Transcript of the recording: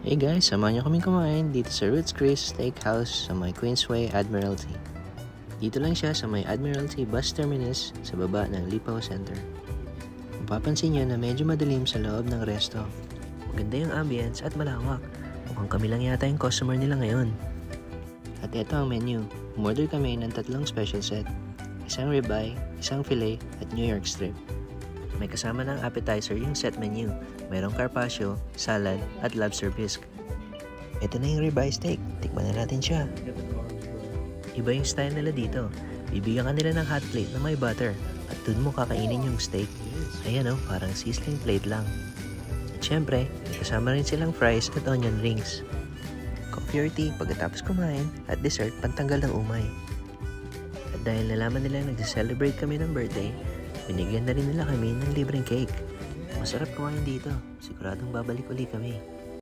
Hey guys, samahan niyo kaming kumain dito sa Roots Chris Steakhouse sa may Queensway, Admiralty. Dito lang siya sa may Admiralty Bus Terminus sa baba ng Lipaw Center. Mapapansin niyo na medyo madilim sa loob ng resto. Maganda yung ambience at malawak. Mukhang kami lang yata yung customer nila ngayon. At ito ang menu. Umorder kami ng 3 special set. Isang ribeye, isang fillet at New York strip. May kasama ng appetizer yung set menu. Mayroong carpaccio, salad, at lobster bisque. Ito na yung ribeye steak. Tikman na natin siya. Iba yung style nila dito. Bibigyan ka nila ng hot plate na may butter. At dun mo kakainin yung steak. Ayan o, parang sizzling plate lang. At syempre, may kasama rin silang fries at onion rings. Coffee or tea pagkatapos kumain. At dessert, pantanggal ng umay. At dahil nalaman nila nag-celebrate kami ng birthday, binigyan na rin nila kami ng libreng cake. Masarap kumain dito. Siguradong babalik uli kami.